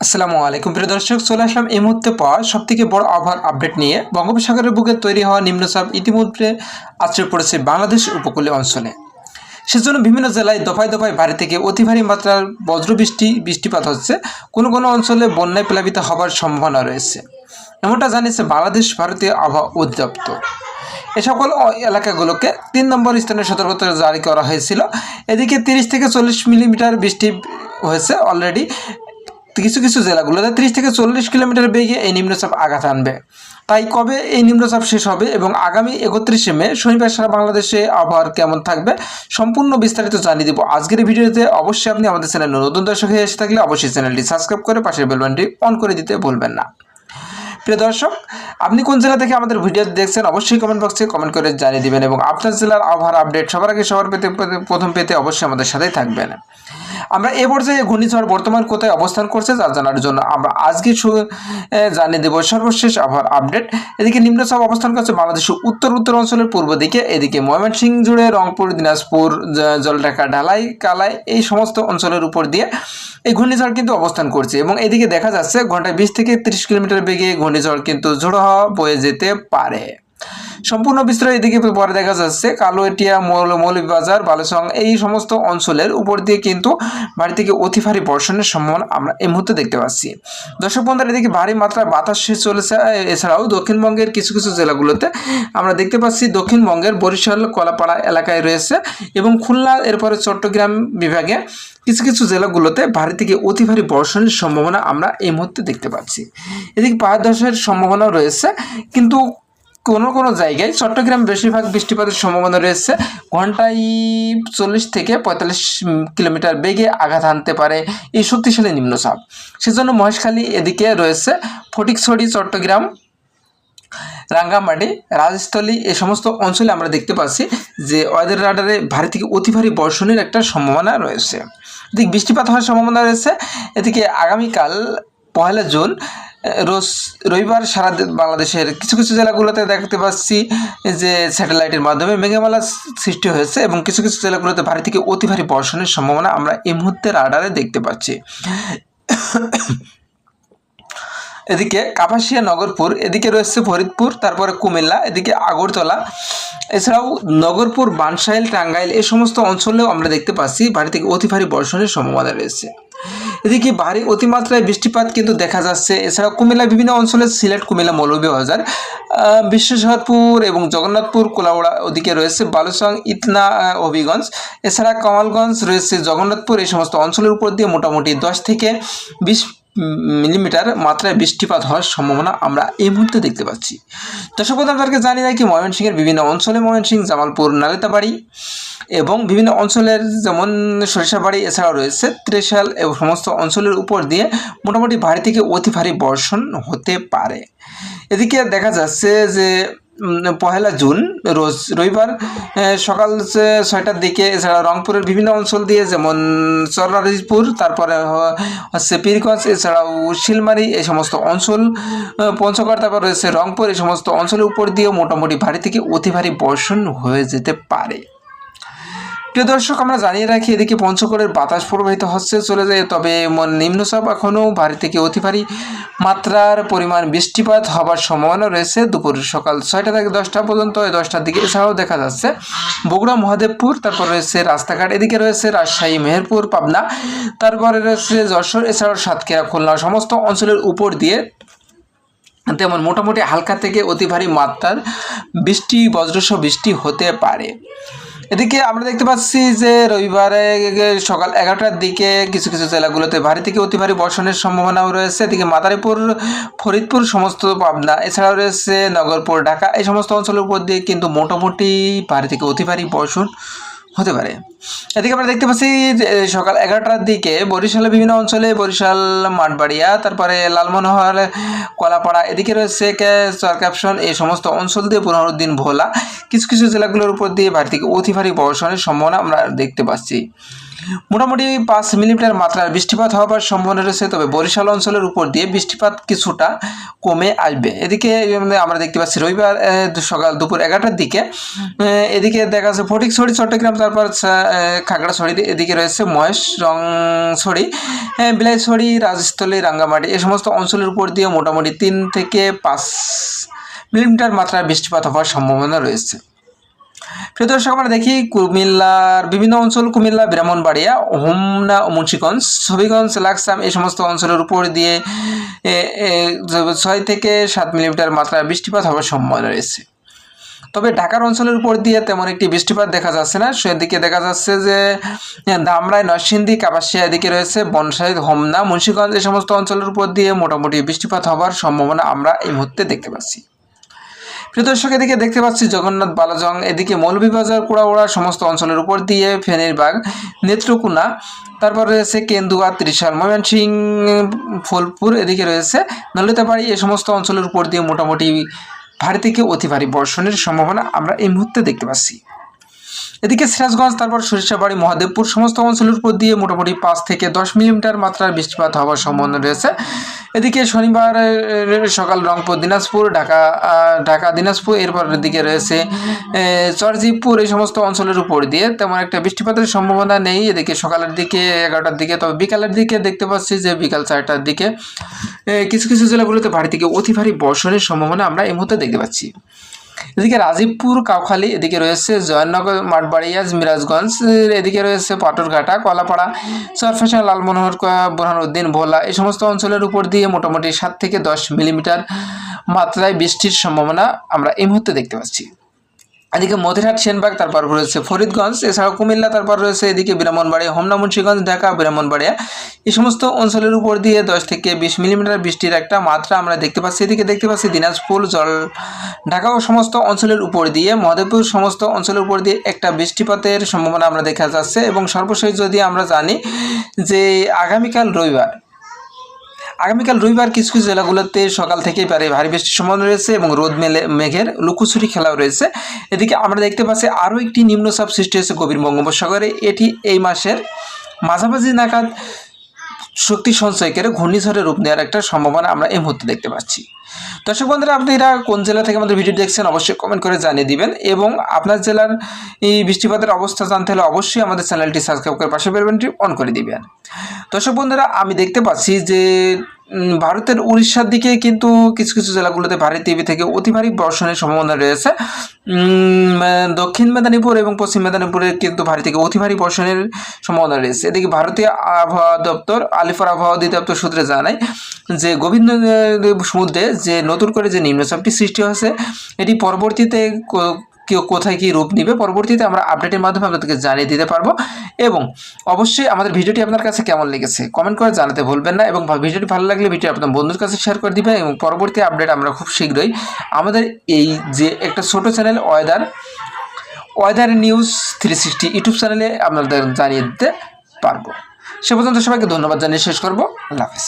আসসালামু আলাইকুম প্রিয় দর্শক, চলে আসলাম এই মুহূর্তে পাওয়া সবথেকে বড় আবহাওয়ার আপডেট নিয়ে। বঙ্গোপসাগরের বুকে তৈরি হওয়া নিম্নচাপ ইতিমধ্যে আছড়ে পড়েছে বাংলাদেশ উপকূলীয় অঞ্চলে। সেজন্য বিভিন্ন জেলায় দফায় দফায় ভারী থেকে অতি ভারী মাত্রার বৃষ্টিপাত হচ্ছে। কোনো কোনো অঞ্চলে বন্যায় প্লাবিত হবার সম্ভাবনা রয়েছে, এমনটা জানিয়েছে বাংলাদেশ ভারতীয় আবহাওয়া অধিদপ্তর। এ সকল এলাকাগুলোকে 3 নম্বর স্থানের সতর্কতা জারি করা হয়েছিল। এদিকে 30 থেকে 40 মিলিমিটার বৃষ্টি হয়েছে অলরেডি। কিছু কিছু জেলাগুলোতে 30 থেকে 40 কিলোমিটার বেগে এই নিম্নচাপ আঘাত আনবে। তাই কবে এই নিম্নচাপ শেষ হবে এবং আগামী 31শে মে শনিবার সারা বাংলাদেশে আবহাওয়া কেমন থাকবে সম্পূর্ণ বিস্তারিত জানিয়ে দেব আজকের ভিডিওতে। অবশ্যই আপনি আমাদের চ্যানেলে নতুন দর্শক হয়ে এসে থাকলে অবশ্যই চ্যানেলটি সাবস্ক্রাইব করে পাশের বেল বাটনটি অন করে দিতে ভুলবেন না। প্রিয় দর্শক, আপনি কোন জেলা থেকে আমাদের ভিডিও দেখছেন অবশ্যই কমেন্ট বক্সে কমেন্ট করে জানিয়ে দিবেন এবং আপনার জেলার আবহাওয়ার আপডেট সবার আগে প্রথম পেতে অবশ্যই আমাদের সাথেই থাকবেন। আমরা এ পর্যায়ে ঘূর্ণিঝড় বর্তমান কোথায় অবস্থান করছে তা জানার জন্য আমরা আজকে জানিয়ে দেব সর্বশেষ আবহাওয়ার আপডেট। এদিকে নিম্নচাপ অবস্থান করছে বাংলাদেশের উত্তর অঞ্চলের পূর্ব দিকে। এদিকে ময়মনসিংহ জুড়ে রংপুর, দিনাজপুর, জলঢাকা, ঢালাই, কালাই এই সমস্ত অঞ্চলের উপর দিয়ে এই ঘূর্ণিঝড় কিন্তু অবস্থান করছে এবং এদিকে দেখা যাচ্ছে ঘন্টায় 20 থেকে 30 কিলোমিটার বেগে ঘূর্ণিঝড় কিন্তু ঝোড়ো হাওয়া বয়ে যেতে পারে। সম্পূর্ণ বিস্তার এদিকে পরে দেখা যাচ্ছে কালোটিয়া, মৌলভীবাজার, বালুচং এই সমস্ত অঞ্চলের উপর দিয়ে কিন্তু ভারী থেকে অতি ভারী বর্ষণের সম্ভাবনা আমরা এই মুহূর্তে দেখতে পাচ্ছি। দর্শক বন্ধুরা, এদিকে ভারী মাত্রায় বাতাস চলেছে। এছাড়াও দক্ষিণবঙ্গের কিছু কিছু জেলাগুলোতে আমরা দেখতে পাচ্ছি দক্ষিণবঙ্গের বরিশাল, কলাপাড়া এলাকায় রয়েছে এবং খুলনা, এরপরে চট্টগ্রাম বিভাগে কিছু কিছু জেলাগুলোতে ভারী থেকে অতি ভারী বর্ষণের সম্ভাবনা আমরা এই মুহূর্তে দেখতে পাচ্ছি। এদিকে পাহাড় ধসের সম্ভাবনাও রয়েছে, কিন্তু কোনো কোনো জায়গায় চট্টগ্রাম বেশিরভাগ বৃষ্টিপাতের সম্ভাবনা রয়েছে। ঘন্টায় 40 থেকে 45 কিলোমিটার বেগে আঘাত আনতে পারে এই শক্তিশালী নিম্নচাপ। সেজন্য মহেশখালী এদিকে রয়েছে, ফটিকছড়ি, চট্টগ্রাম, রাঙ্গামাটি, রাজস্থলী এই সমস্ত অঞ্চলে আমরা দেখতে পাচ্ছি যে ওয়েদার রাডারে ভারী থেকে অতি ভারী বর্ষণের একটা সম্ভাবনা রয়েছে। এদিকে বৃষ্টিপাত হওয়ার সম্ভাবনা রয়েছে। এদিকে আগামীকাল 1 জুন রবিবার সারা বাংলাদেশের কিছু কিছু জেলাগুলোতে দেখতে পাচ্ছি যে স্যাটেলাইটের মাধ্যমে মেঘমালা সৃষ্টি হয়েছে এবং কিছু কিছু জেলাগুলোতে ভারী থেকে অতি ভারী বর্ষণের সম্ভাবনা আমরা এই মুহূর্তে রাডারে দেখতে পাচ্ছি। এদিকে কাপাসিয়া, নগরপুর, এদিকে রয়েছে ফরিদপুর, তারপরে কুমিল্লা, এদিকে আগরতলা, এছাড়াও নগরপুর, বানসাইল, টাঙ্গাইল এই সমস্ত অঞ্চলেও আমরা দেখতে পাচ্ছি ভারী থেকে অতি ভারী বর্ষণের সম্ভাবনা রয়েছে। এদিকে ভারী অতিমাত্রায় বৃষ্টিপাত কিন্তু দেখা যাচ্ছে। এছাড়াও কুমিল্লা বিভিন্ন অঞ্চলে, সিলেট, কুমিল্লা, মৌলভীবাজার, বিশ্বশহরপুর এবং জগন্নাথপুর, কোলাউড়া, ওদিকে রয়েছে বালুচং, ইতনা, হবিগঞ্জ, এছাড়া কামালগঞ্জ রয়েছে, জগন্নাথপুর এই সমস্ত অঞ্চলের উপর দিয়ে মোটামুটি 10 থেকে 20 মিলিমিটার মাত্রায় বৃষ্টিপাত হওয়ার সম্ভাবনা আমরা এই মুহূর্তে দেখতে পাচ্ছি। দর্শক আপনাদেরকে জানিয়ে রাখি ময়মনসিংহের বিভিন্ন অঞ্চলে, ময়মনসিংহ, জামালপুর, নালিতাবাড়ি এবং বিভিন্ন অঞ্চলের যেমন সরিষাবাড়ি, এছাড়াও রয়েছে ত্রিশাল এবং সমস্ত অঞ্চলের উপর দিয়ে মোটামুটি ভারী থেকে অতি ভারী বর্ষণ হতে পারে। এদিকে দেখা যাচ্ছে যে 1 জুন রবিবার সকাল 6টার দিকে এছাড়া রংপুরের বিভিন্ন অঞ্চল দিয়ে যেমন চররাজপুর, তারপরে হচ্ছে পীরগঞ্জ, এছাড়াও শিলমারি এই সমস্ত অঞ্চল, পঞ্চগড়, তারপর রয়েছে রংপুর এই সমস্ত অঞ্চলের উপর দিয়েও মোটামুটি ভারী থেকে অতি ভারী বর্ষণ হয়ে যেতে পারে। প্রিয় দর্শক, আমরা জানিয়ে রাখি এদিকে পঞ্চগড়ের বাতাস প্রবাহিত হচ্ছে চলে যায়, তবে নিম্নচাপ এখনও ভারী থেকে অতি ভারী মাত্রার পরিমাণ বৃষ্টিপাত হবার সম্ভাবনা রয়েছে দুপুর সকাল 6টা থেকে 10টা পর্যন্ত, 10টার দিকে। এছাড়াও দেখা যাচ্ছে বগুড়া, মহাদেবপুর, তারপর রয়েছে রাস্তাঘাট, এদিকে রয়েছে রাজশাহী, মেহেরপুর, পাবনা, তারপরে রয়েছে যশোর, এছাড়াও সাতক্ষীরা, খুলনা সমস্ত অঞ্চলের উপর দিয়ে তেমন মোটামুটি হালকা থেকে অতি ভারী মাত্রার বৃষ্টি, বজ্রসহ বৃষ্টি হতে পারে। এদিকে আমরা দেখতে পাচ্ছি যে রবিবারে সকাল 11টার দিকে কিছু কিছু জেলাগুলোতে ভারী থেকে অতি ভারী বর্ষণের সম্ভাবনাও রয়েছে। এদিকে মাদারীপুর, ফরিদপুর, সমস্ত পাবনা, এছাড়াও রয়েছে নগরপুর, ঢাকা এই সমস্ত অঞ্চলের উপর দিয়ে কিন্তু মোটামুটি ভারী থেকে অতি ভারী বর্ষণ হতে পারে। এদিকে আমরা দেখতে পাচ্ছি সকাল 11টার দিকে বরিশালের বিভিন্ন অঞ্চলে, বরিশাল, মাঠবাড়িয়া, তারপরে লালমনোহর, কলাপাড়া, এদিকে রয়েছে চরক্যাপশন এই সমস্ত অঞ্চল দিয়ে বুরহানুদ্দিন, ভোলা কিছু কিছু জেলাগুলোর উপর দিয়ে ভারী থেকে অতি ভারী বর্ষণের সম্ভাবনা আমরা দেখতে পাচ্ছি। মোটামুটি 5 মিলিমিটার মাত্রার বৃষ্টিপাত হওয়ার সম্ভাবনা রয়েছে, তবে বরিশাল অঞ্চলের উপর দিয়ে বৃষ্টিপাত কিছুটা কমে আসবে। এদিকে আমরা দেখতে পাচ্ছি রবিবার সকাল দুপুর 11টার দিকে এদিকে দেখা যাচ্ছে ফটিকছড়ি, চট্টগ্রাম, তারপর খাগড়াছড়ি, এদিকে রয়েছে মহেশ, রংছড়ি, বিলাইছড়ি, রাজস্থলী, রাঙ্গামাটি এই সমস্ত অঞ্চলের উপর দিয়ে মোটামুটি 3 থেকে 5 মিলিমিটার মাত্রার বৃষ্টিপাত হওয়ার সম্ভাবনা রয়েছে। প্রিয় দর্শক, আমরা দেখি কুমিল্লার বিভিন্ন অঞ্চল, কুমিল্লা, ব্রাহ্মণবাড়িয়া, হোমনা, মুন্সিগঞ্জ, হবিগঞ্জ, লাকসাম এই সমস্ত অঞ্চলের উপর দিয়ে 6 থেকে 7 মিলিমিটার মাত্রার বৃষ্টিপাত হওয়ার সম্ভাবনা রয়েছে। তবে ঢাকার অঞ্চলের উপর দিয়ে তেমন একটি বৃষ্টিপাত দেখা যাচ্ছে না। সেদিকে দেখা যাচ্ছে যে ধামরাই, নরসিংদী, কাপাসিয়া, এদিকে রয়েছে বনসাই, হোমনা, মুন্সিগঞ্জ এই সমস্ত অঞ্চলের উপর দিয়ে মোটামুটি বৃষ্টিপাত হওয়ার সম্ভাবনা আমরা এই মুহূর্তে দেখতে পাচ্ছি। প্রিয় দর্শক, এদিকে দেখতে পাচ্ছি জগন্নাথ, বালাজং, এদিকে মৌলভীবাজার, কুড়াউড়া সমস্ত অঞ্চলের উপর দিয়ে ফেনীরবাগ, নেত্রকোনা, তারপর রয়েছে কেন্দুয়া, ত্রিশাল, ময়মনসিংহ, ফুলপুর, এদিকে রয়েছে নলিতাবাড়ি এই সমস্ত অঞ্চলের উপর দিয়ে মোটামুটি ভারী থেকে অতি ভারী বর্ষণের সম্ভাবনা আমরা এই মুহূর্তে দেখতে পাচ্ছি। এদিকে সিরাজগঞ্জ, তারপর সরিষাবাড়ি, মহাদেবপুর সমস্ত অঞ্চলের উপর দিয়ে মোটামুটি 5 থেকে 10 মিলিমিটার মাত্রার বৃষ্টিপাত হওয়ার সম্ভাবনা রয়েছে। এদিকে শনিবার সকাল রংপুর, দিনাজপুর, ঢাকা, দিনাজপুর, এরপর দিকে রয়েছে চরজিবপুর এই সমস্ত অঞ্চলের উপর দিয়ে তেমন একটা বৃষ্টিপাতের সম্ভাবনা নেই। এদিকে সকালের দিকে 11টার দিকে, তবে বিকালের দিকে দেখতে পাচ্ছি যে বিকাল 4টার দিকে কিছু কিছু জেলাগুলোতে ভারী থেকে অতি ভারী বর্ষণের সম্ভাবনা আমরা এই মুহূর্তে দেখতে পাচ্ছি। এদিকে রাজীবপুর, কাউখালী, এদিকে রয়েছে জয়নগর, মাঠবাড়িয়া, মিরাজগঞ্জ, এদিকে রয়েছে পাটুরঘাটা, কলাপাড়া, চরফ্যাশন, লালমনোহর, বোরহানউদ্দিন, ভোলা এই সমস্ত অঞ্চলের উপর দিয়ে মোটামুটি 7 থেকে 10 মিলিমিটার মাত্রায় বৃষ্টির সম্ভাবনা আমরা এই মুহূর্তে দেখতে পাচ্ছি। এদিকে মতিরহাট, সেনবাগ, তারপর রয়েছে ফরিদগঞ্জ, এছাড়াও কুমিল্লা, তারপর রয়েছে এদিকে ব্রাহ্মণবাড়িয়া, হোমনা, মুন্সিগঞ্জ, ঢাকা, ব্রাহ্মণবাড়িয়া এই সমস্ত অঞ্চলের উপর দিয়ে 10 থেকে 20 মিলিমিটার বৃষ্টির একটা মাত্রা আমরা দেখতে পাচ্ছি। এদিকে দেখতে পাচ্ছি দিনাজপুর, ঢাকা ও সমস্ত অঞ্চলের উপর দিয়ে, মহাদেবপুর সমস্ত অঞ্চলের উপর দিয়ে একটা বৃষ্টিপাতের সম্ভাবনা আমরা দেখা যাচ্ছে। এবং সর্বশেষ যদি আমরা জানি যে আগামীকাল রবিবার কিছু কিছু জেলাগুলোতে সকাল থেকেই ভারী বৃষ্টির সম্ভাবনা রয়েছে এবং রোদ মেঘের লুকোচুরি খেলাও রয়েছে। এদিকে আমরা দেখতে পাচ্ছি আরও একটি নিম্নচাপ সৃষ্টি হয়েছে গভীর বঙ্গোপসাগরে। এটি এই মাসের মাঝামাঝি নাগাদ শক্তি সঞ্চয় করে ঘূর্ণিঝড়ের রূপ নেওয়ার একটা সম্ভাবনা আমরা এই মুহূর্তে দেখতে পাচ্ছি। দর্শক বন্ধুরা, আপনারা কোন জেলা থেকে আমাদের ভিডিও দেখছেন অবশ্যই কমেন্ট করে জানিয়ে দিবেন এবং আপনার জেলার এই বৃষ্টিপাতের অবস্থা জানতে হলে অবশ্যই আমাদের চ্যানেলটি সাবস্ক্রাইব করে পাশে বেল বাটনটি অন করে দিবেন। দর্শক বন্ধুরা, আমি দেখতে পাচ্ছি যে ভারতের উড়িষ্যার দিকে কিন্তু কিছু কিছু জেলাগুলোতে ভারী থেকে অতি ভারী বর্ষণের সম্ভাবনা রয়েছে। দক্ষিণ মেদিনীপুর এবং পশ্চিম মেদিনীপুরে কিন্তু ভারী থেকে অতি ভারী বর্ষণের সম্ভাবনা রয়েছে। এদিকে ভারতীয় আবহাওয়া দপ্তর, আলিপুর আবহাওয়া অধিদপ্তর সূত্রে জানায় যে গোবিন্দ সমুদ্রে যে নতুন করে যে নিম্নচাপটি সৃষ্টি হয়েছে এটি পরবর্তীতে কোথায় কি রূপ নিবে পরবর্তীতে আমরা আপডেটের মাধ্যমে আপনাদেরকে জানিয়ে দিতে পারবো। এবং অবশ্যই আমাদের ভিডিওটি আপনার কাছে কেমন লেগেছে কমেন্ট করে জানাতে ভুলবেন না এবং ভিডিওটি ভালো লাগলে ভিডিও আপনার বন্ধুর কাছে শেয়ার করে দিবেন এবং পরবর্তী আপডেট আমরা খুব শীঘ্রই আমাদের এই যে একটা ছোট চ্যানেল ওয়েদার নিউজ 360 ইউটিউব চ্যানেলে আপনাদের জানিয়ে দিতে পারবো। সে পর্যন্ত সবাইকে ধন্যবাদ জানিয়ে শেষ করবো। আল্লাহ হাফেজ।